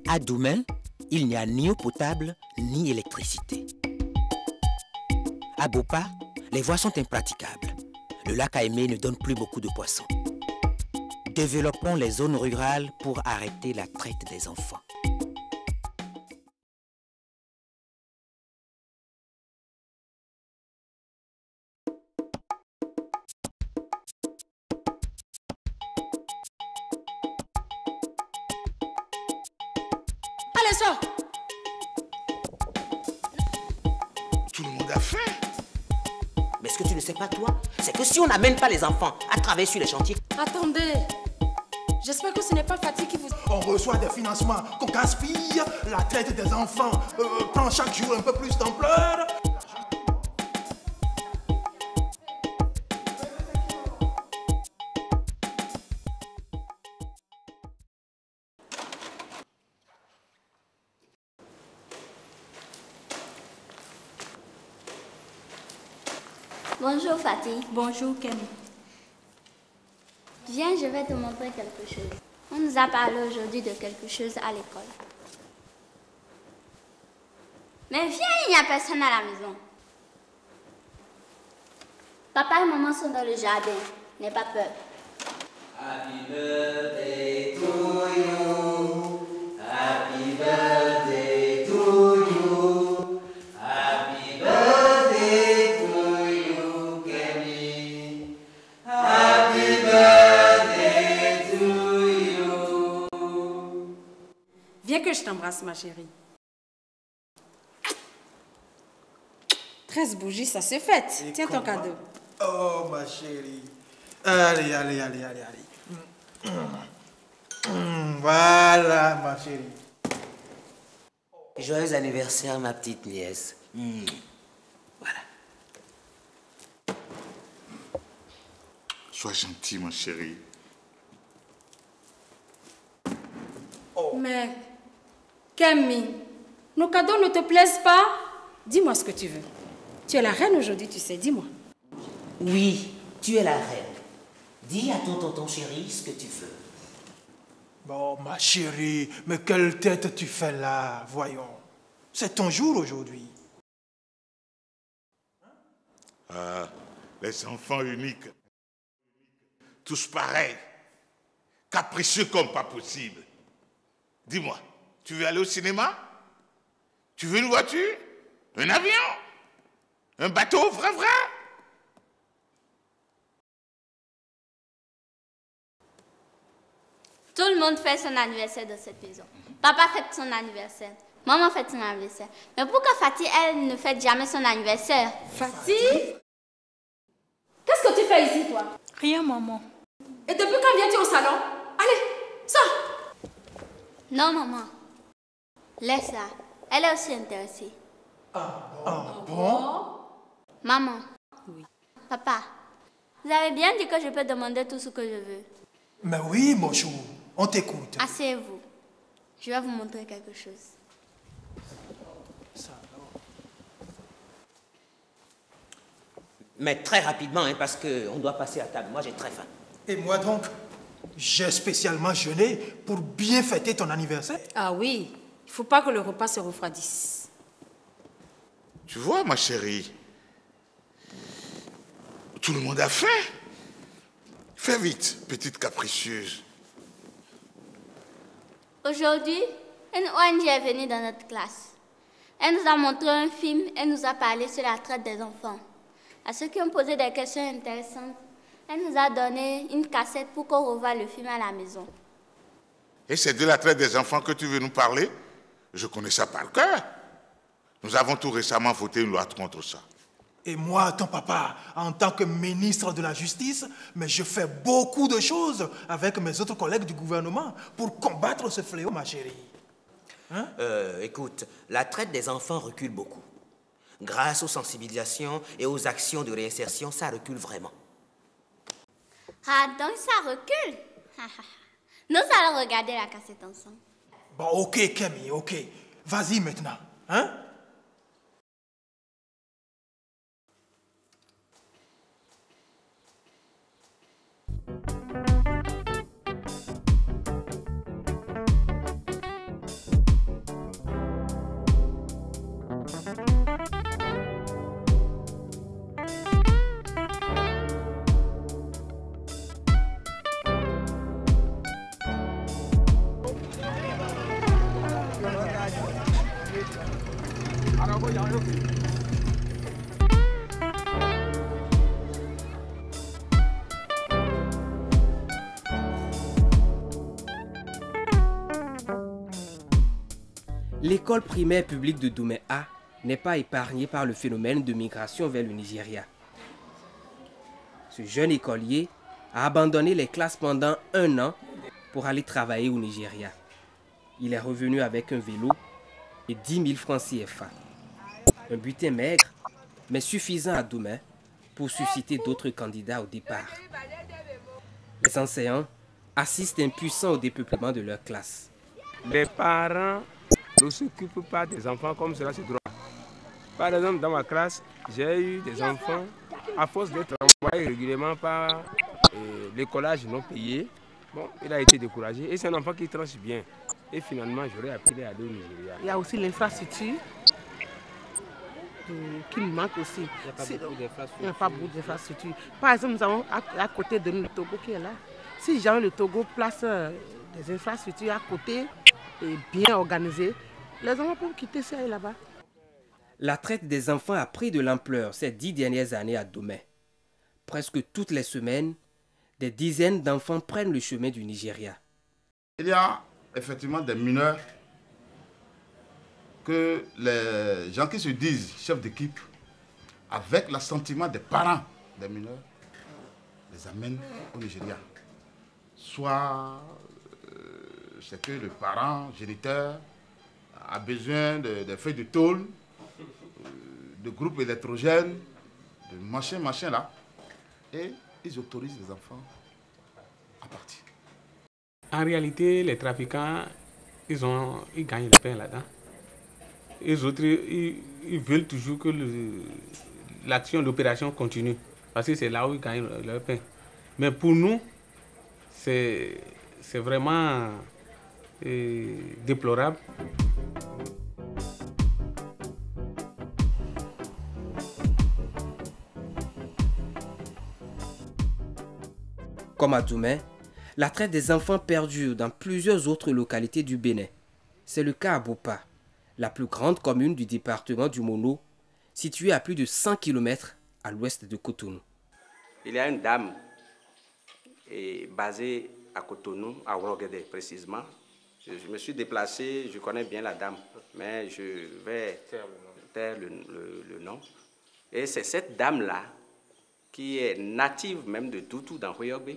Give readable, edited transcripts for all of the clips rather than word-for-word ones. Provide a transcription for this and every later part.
À Doumen, il n'y a ni eau potable ni électricité. À Bopa, les voies sont impraticables. Le lac Aimé ne donne plus beaucoup de poissons. Développons les zones rurales pour arrêter la traite des enfants. Allez, sors! Tout le monde a faim. Mais ce que tu ne sais pas, toi, c'est que si on n'amène pas les enfants à travailler sur les chantiers... Attendez. J'espère que ce n'est pas Fatih qui vous... On reçoit des financements qu'on gaspille, la traite des enfants prend chaque jour un peu plus d'ampleur. Bonjour Fatih. Bonjour Ken. Viens, je vais te montrer quelque chose. On nous a parlé aujourd'hui de quelque chose à l'école. Mais viens, il n'y a personne à la maison. Papa et maman sont dans le jardin. N'aie pas peur. Happy birthday to you. Happy birthday to you. Happy birthday to you, Kenny. Happy birthday to you. Viens que je t'embrasse, ma chérie. 13 bougies, ça se fête. Et Tiens ton comment? cadeau. Oh, ma chérie. Allez. Voilà, ma chérie. Joyeux anniversaire, ma petite nièce. Voilà. Sois gentil, ma chérie. Mais, Camille, nos cadeaux ne te plaisent pas? Dis-moi ce que tu veux. Tu es la reine aujourd'hui, tu sais, dis-moi. Oui, tu es la reine. Dis à ton tonton chéri ce que tu veux. Bon, ma chérie, mais quelle tête tu fais là, voyons. C'est ton jour aujourd'hui. Ah, les enfants uniques. Tous pareils. Capricieux comme pas possible. Dis-moi, tu veux aller au cinéma? Tu veux une voiture? Un avion? Un bateau, vrai? Tout le monde fait son anniversaire dans cette maison. Papa fête son anniversaire. Maman fête son anniversaire. Mais pourquoi Fatih, elle, ne fête jamais son anniversaire? Fatih? Qu'est-ce que tu fais ici, toi? Rien, maman. Et depuis quand viens-tu au salon? Allez, sors! Non, maman. Laisse-la. Elle est aussi intéressée. Ah bon? Maman. Oui. Papa, vous avez bien dit que je peux demander tout ce que je veux. Mais oui, mon chou, on t'écoute. Asseyez-vous. Je vais vous montrer quelque chose. Mais très rapidement, hein, parce qu'on doit passer à table. Moi, j'ai très faim. Et moi donc, j'ai spécialement jeûné pour bien fêter ton anniversaire. Ah oui, il ne faut pas que le repas se refroidisse. Tu vois, ma chérie, tout le monde a faim. Fais vite, petite capricieuse. Aujourd'hui, une ONG est venue dans notre classe. Elle nous a montré un film et nous a parlé sur la traite des enfants. À ceux qui ont posé des questions intéressantes, elle nous a donné une cassette pour qu'on revoie le film à la maison. Et c'est de la traite des enfants que tu veux nous parler? Je connais ça par cœur. Nous avons tout récemment voté une loi contre ça. Et moi, ton papa, en tant que ministre de la Justice, mais je fais beaucoup de choses avec mes autres collègues du gouvernement pour combattre ce fléau, ma chérie. Hein? Écoute, la traite des enfants recule beaucoup. Grâce aux sensibilisations et aux actions de réinsertion, ça recule vraiment. Ah, donc ça recule? Nous allons regarder la cassette ensemble. Bon, ok, Camille, ok. Vas-y maintenant, hein? L'école primaire publique de Domé A n'est pas épargnée par le phénomène de migration vers le Nigeria. Ce jeune écolier a abandonné les classes pendant 1 an pour aller travailler au Nigeria. Il est revenu avec un vélo et 10 000 francs CFA. Un butin maigre, mais suffisant à Domé pour susciter d'autres candidats au départ. Les enseignants assistent impuissants au dépeuplement de leur classe. Les parents ne s'occupent pas des enfants comme cela se doit. Par exemple, dans ma classe, j'ai eu des enfants, à force d'être envoyés régulièrement par l'écolage non payé. Bon, il a été découragé et c'est un enfant qui tranche bien. Et finalement, j'aurais appris à aller au Nigeria. Il y a aussi l'infrastructure qui nous manque aussi. Il n'y a pas beaucoup d'infrastructures. Par exemple, nous avons à côté de nous le Togo qui est là. Si jamais le Togo place des infrastructures à côté et bien organisées, les enfants peuvent quitter ça et là-bas. La traite des enfants a pris de l'ampleur ces 10 dernières années à Domé. Presque toutes les semaines, des dizaines d'enfants prennent le chemin du Nigeria. Il y a effectivement des mineurs que les gens qui se disent chefs d'équipe, avec l'assentiment des parents des mineurs, les amènent au Nigeria. Soit c'est que le parent géniteur a besoin de feuilles de tôle, de groupes électrogènes, de machin là, et ils autorisent les enfants à partir. En réalité, les trafiquants, ils gagnent le pain là-dedans. Les autres, ils veulent toujours que l'action, l'opération continue, parce que c'est là où ils gagnent leur pain. Mais pour nous, c'est vraiment déplorable. Comme à Domé, la traite des enfants perdure dans plusieurs autres localités du Bénin. C'est le cas à Bopa, la plus grande commune du département du Mono, située à plus de 100 km à l'ouest de Cotonou. Il y a une dame basée à Cotonou, à Ouroguédé précisément. Je me suis déplacé, je connais bien la dame, mais je vais taire le nom. Et c'est cette dame-là qui est native même de Doutou dans Royogbe,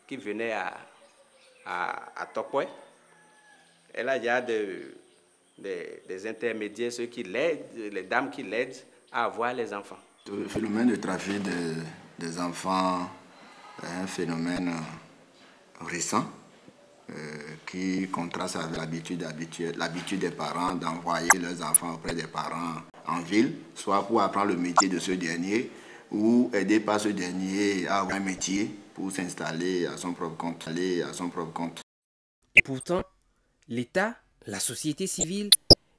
qui venait à Tokwe. Elle a déjà des intermédiaires, ceux qui l'aident, les dames qui l'aident à avoir les enfants. Le phénomène de trafic des enfants est un phénomène récent qui contraste avec l'habitude des parents d'envoyer leurs enfants auprès des parents en ville, soit pour apprendre le métier de ce dernier, ou aider par ce dernier à avoir un métier pour s'installer à son propre compte. Et pourtant, l'État, la société civile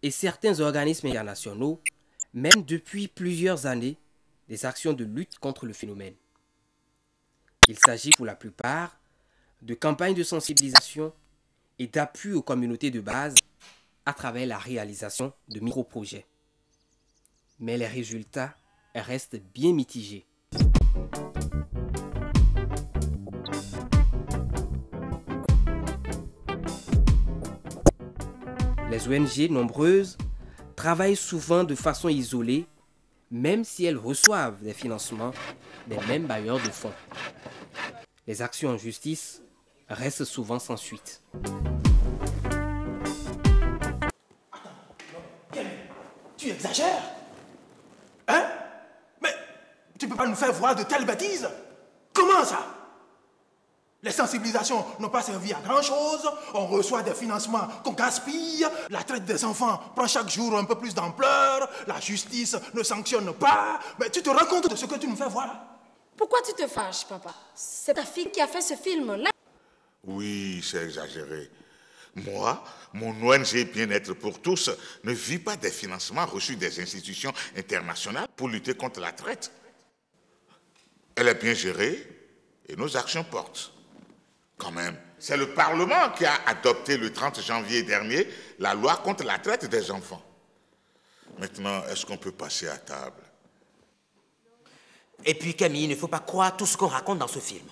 et certains organismes internationaux mènent depuis plusieurs années des actions de lutte contre le phénomène. Il s'agit pour la plupart de campagnes de sensibilisation et d'appui aux communautés de base à travers la réalisation de micro-projets. Mais les résultats restent bien mitigés. Les ONG nombreuses travaillent souvent de façon isolée, même si elles reçoivent des financements des mêmes bailleurs de fonds. Les actions en justice restent souvent sans suite. Tu exagères? Hein? Mais tu peux pas nous faire voir de telles bêtises? Comment ça? Les sensibilisations n'ont pas servi à grand-chose, on reçoit des financements qu'on gaspille, la traite des enfants prend chaque jour un peu plus d'ampleur, la justice ne sanctionne pas. Mais tu te rends compte de ce que tu nous fais voir? Pourquoi tu te fâches, papa? C'est ta fille qui a fait ce film-là. Oui, c'est exagéré. Moi, mon ONG Bien-être pour tous ne vit pas des financements reçus des institutions internationales pour lutter contre la traite. Elle est bien gérée et nos actions portent. Quand même, c'est le Parlement qui a adopté le 30 janvier dernier la loi contre la traite des enfants. Maintenant, est-ce qu'on peut passer à table? Et puis Camille, il ne faut pas croire tout ce qu'on raconte dans ce film.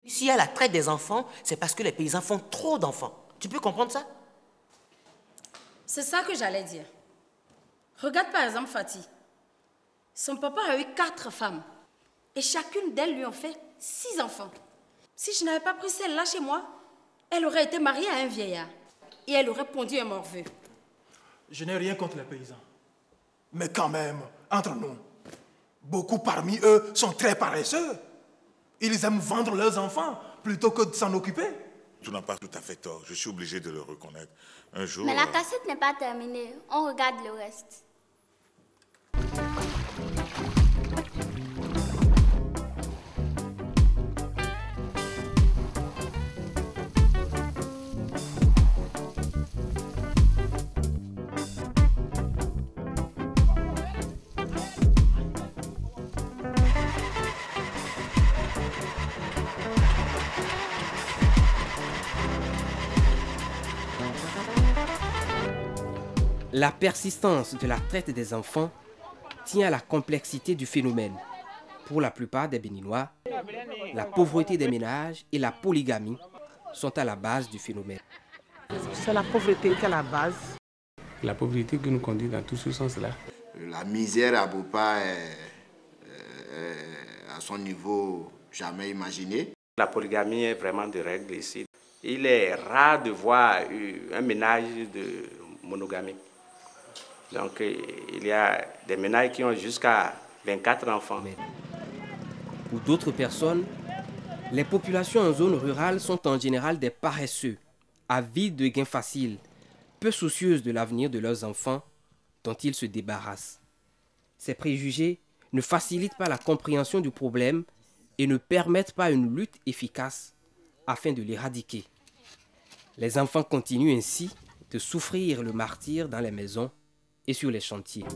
S'il y a la traite des enfants, c'est parce que les paysans font trop d'enfants. Tu peux comprendre ça? C'est ça que j'allais dire. Regarde par exemple Fatih. Son papa a eu 4 femmes. Et chacune d'elles lui ont fait 6 enfants. Si je n'avais pas pris celle-là chez moi, elle aurait été mariée à un vieillard. Et elle aurait pondu un morveux. Je n'ai rien contre les paysans. Mais quand même, entre nous, beaucoup parmi eux sont très paresseux. Ils aiment vendre leurs enfants plutôt que de s'en occuper. Tu n'as pas tout à fait tort. Je suis obligé de le reconnaître. Un jour... Mais la cassette n'est pas terminée. On regarde le reste. La persistance de la traite des enfants tient à la complexité du phénomène. Pour la plupart des Béninois, la pauvreté des ménages et la polygamie sont à la base du phénomène. C'est la pauvreté qui est à la base. La pauvreté qui nous conduit dans tout ce sens-là. La misère à Bopa est à son niveau jamais imaginé. La polygamie est vraiment de règle ici. Il est rare de voir un ménage de monogamie. Donc, il y a des ménages qui ont jusqu'à 24 enfants. Pour d'autres personnes, les populations en zone rurale sont en général des paresseux, avides de gains faciles, peu soucieuses de l'avenir de leurs enfants dont ils se débarrassent. Ces préjugés ne facilitent pas la compréhension du problème et ne permettent pas une lutte efficace afin de l'éradiquer. Les enfants continuent ainsi de souffrir le martyre dans les maisons et sur les chantiers.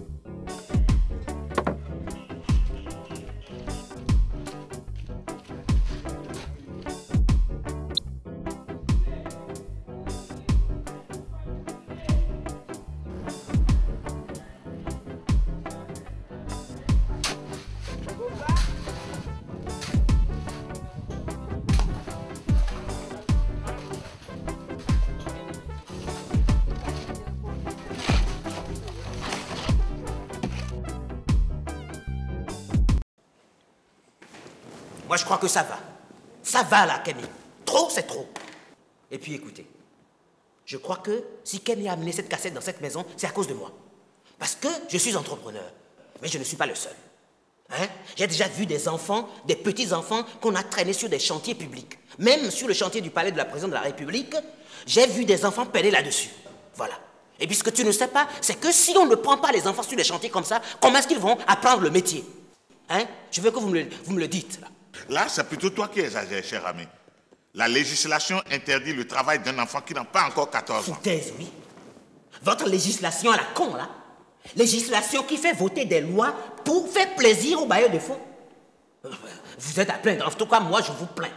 Moi, je crois que ça va. Ça va, là, Kenny. Trop, c'est trop. Et puis, écoutez, je crois que si Kenny a amené cette cassette dans cette maison, c'est à cause de moi. Parce que je suis entrepreneur. Mais je ne suis pas le seul. Hein? J'ai déjà vu des enfants, des petits-enfants qu'on a traînés sur des chantiers publics. Même sur le chantier du palais de la présidente de la République, j'ai vu des enfants peiner là-dessus. Voilà. Et puis, ce que tu ne sais pas, c'est que si on ne prend pas les enfants sur des chantiers comme ça, comment est-ce qu'ils vont apprendre le métier? Hein? Je veux que vous me le dites, là. Là, c'est plutôt toi qui exagères, cher ami. La législation interdit le travail d'un enfant qui n'a pas encore 14 ans. Foutaise, oui. Votre législation à la con, là. Législation qui fait voter des lois pour faire plaisir aux bailleurs de fonds. Vous êtes à plaindre. En tout cas, moi, je vous plains.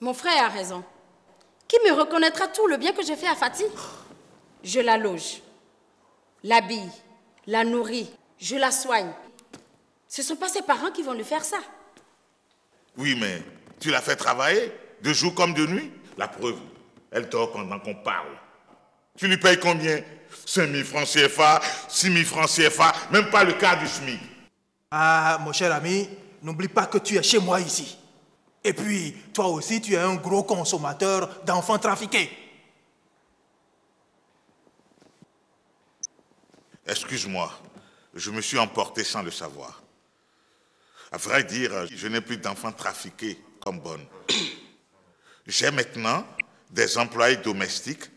Mon frère a raison. Qui me reconnaîtra tout le bien que j'ai fait à Fatih? Je la loge, l'habille, la nourris, je la soigne. Ce ne sont pas ses parents qui vont lui faire ça. Oui, mais tu l'as fait travailler, de jour comme de nuit. La preuve, elle dort pendant qu'on parle. Tu lui payes combien? 5 000 francs CFA, 6 000 francs CFA, même pas le quart du SMIC. Ah, mon cher ami, n'oublie pas que tu es chez moi ici. Et puis, toi aussi, tu es un gros consommateur d'enfants trafiqués. Excuse-moi, je me suis emporté sans le savoir. À vrai dire, je n'ai plus d'enfants trafiqués comme bonne. J'ai maintenant des employés domestiques,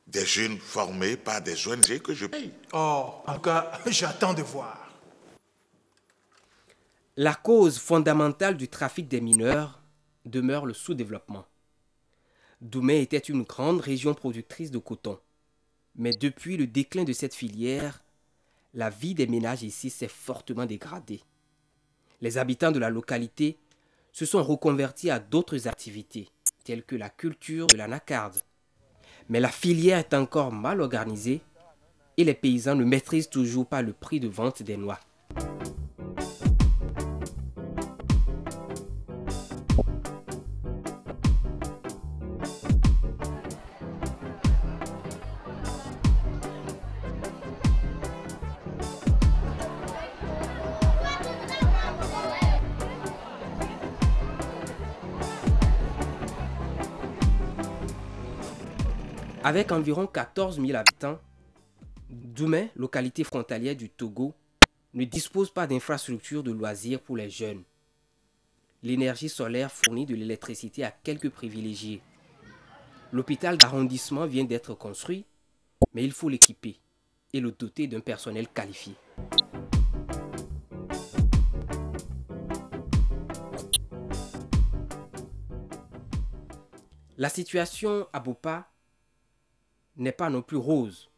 des jeunes formés par des ONG que je paye. Oh, en tout cas, j'attends de voir. La cause fondamentale du trafic des mineurs demeure le sous-développement. Doumé était une grande région productrice de coton. Mais depuis le déclin de cette filière, la vie des ménages ici s'est fortement dégradée. Les habitants de la localité se sont reconvertis à d'autres activités, telles que la culture de l'anacarde. Mais la filière est encore mal organisée et les paysans ne maîtrisent toujours pas le prix de vente des noix. Avec environ 14 000 habitants, Doumé, localité frontalière du Togo, ne dispose pas d'infrastructures de loisirs pour les jeunes. L'énergie solaire fournit de l'électricité à quelques privilégiés. L'hôpital d'arrondissement vient d'être construit, mais il faut l'équiper et le doter d'un personnel qualifié. La situation à Bopa n'est pas non plus rose.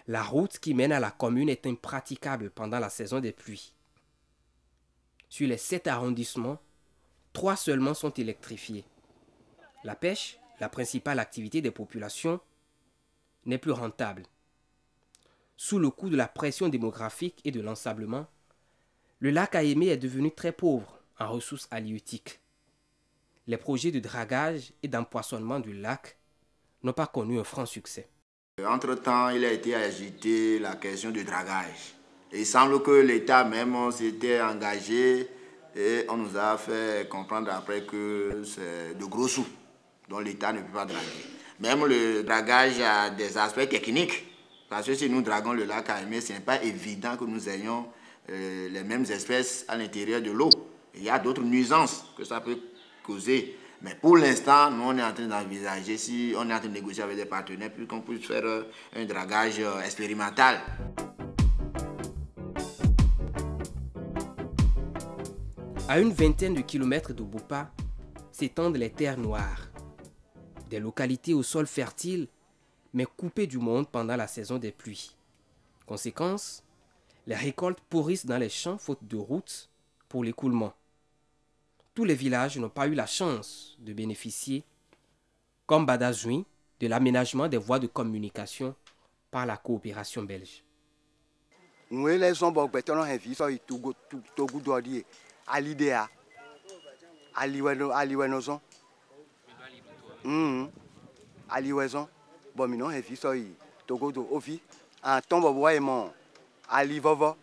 La route qui mène à la commune est impraticable pendant la saison des pluies. Sur les 7 arrondissements, 3 seulement sont électrifiés. La pêche, la principale activité des populations, n'est plus rentable. Sous le coup de la pression démographique et de l'ensablement, le lac Aémé est devenu très pauvre en ressources halieutiques. Les projets de dragage et d'empoisonnement du lac n'ont pas connu un franc succès. Entre-temps, il a été agité la question du dragage. Et il semble que l'État même s'était engagé et on nous a fait comprendre après que c'est de gros sous dont l'État ne peut pas draguer. Même le dragage a des aspects techniques. Parce que si nous draguons le lac Aémé, ce n'est pas évident que nous ayons les mêmes espèces à l'intérieur de l'eau. Il y a d'autres nuisances que ça peut causer. Mais pour l'instant, nous, on est en train d'envisager, si on est en train de négocier avec des partenaires, puis qu'on puisse faire un dragage expérimental. À une vingtaine de kilomètres de Bopa s'étendent les terres noires. Des localités au sol fertile, mais coupées du monde pendant la saison des pluies. Conséquence, les récoltes pourrissent dans les champs faute de routes pour l'écoulement. Tous les villages n'ont pas eu la chance de bénéficier, comme Badazoui, de l'aménagement des voies de communication par la coopération belge. Nous, les gens qui ont été en vie, Togo doit dire à l'idéa, à l'ouaison. À l'ouaison. Bon, mais non, en vie, Togo doit vie. En tombe, voyez-moi, à l'ivova.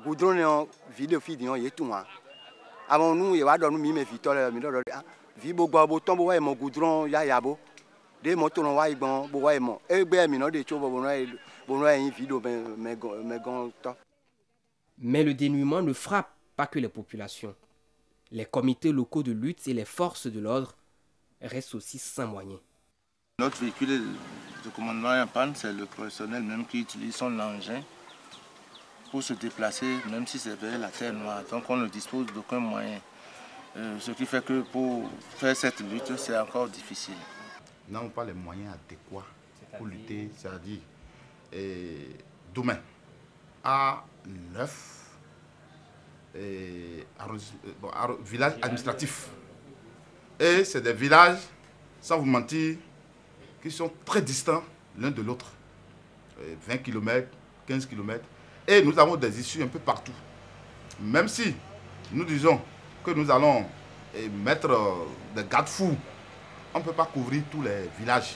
Goudron, en vie de fille, il y a tout. Avant nous, il y a des victoires, vie bobo tombe ouais mon goudron ya yabo des motos no wa igbon bo wa mo egbe mi no de cho bo no yin vidéo Mais le dénuement ne frappe pas que les populations. Les comités locaux de lutte et les forces de l'ordre restent aussi sans moyens. Notre véhicule de commandement en panne, c'est le professionnel même qui utilise son engin pour se déplacer, même si c'est vers la terre noire. Donc on ne dispose d'aucun moyen. Ce qui fait que pour faire cette lutte, c'est encore difficile. Nous n'avons pas les moyens adéquats pour lutter, c'est-à-dire Doumé a 9 villages administratifs. Et c'est des villages, sans vous mentir, qui sont très distants l'un de l'autre. 20 km, 15 km. Et nous avons des issues un peu partout. Même si nous disons que nous allons mettre des garde-fous, on ne peut pas couvrir tous les villages.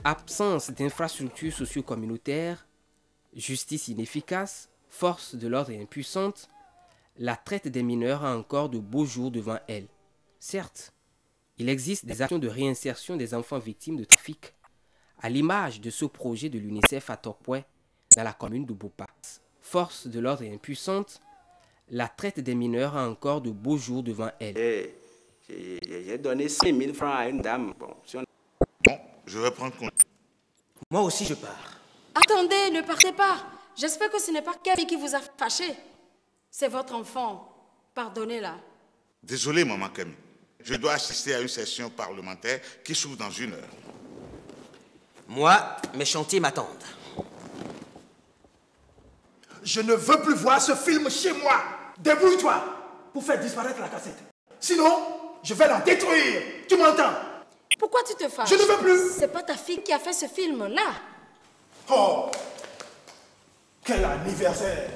Absence d'infrastructures socio-communautaires, justice inefficace, force de l'ordre impuissante, la traite des mineurs a encore de beaux jours devant elle. Certes, il existe des actions de réinsertion des enfants victimes de trafic, à l'image de ce projet de l'UNICEF à Tokwe, dans la commune de Bopa. Force de l'ordre impuissante, la traite des mineurs a encore de beaux jours devant elle. J'ai donné 5 000 francs à une dame. Bon, je vais prendre compte. Moi aussi, je pars. Attendez, ne partez pas. J'espère que ce n'est pas Kevin qui vous a fâché. C'est votre enfant. Pardonnez-la. Désolé, maman Camille. Je dois assister à une session parlementaire qui s'ouvre dans 1 heure. Moi, mes chantiers m'attendent. Je ne veux plus voir ce film chez moi. Débrouille-toi pour faire disparaître la cassette. Sinon, je vais la détruire. Tu m'entends? Pourquoi tu te fâches? Je ne veux plus. C'est pas ta fille qui a fait ce film-là. Oh, quel anniversaire!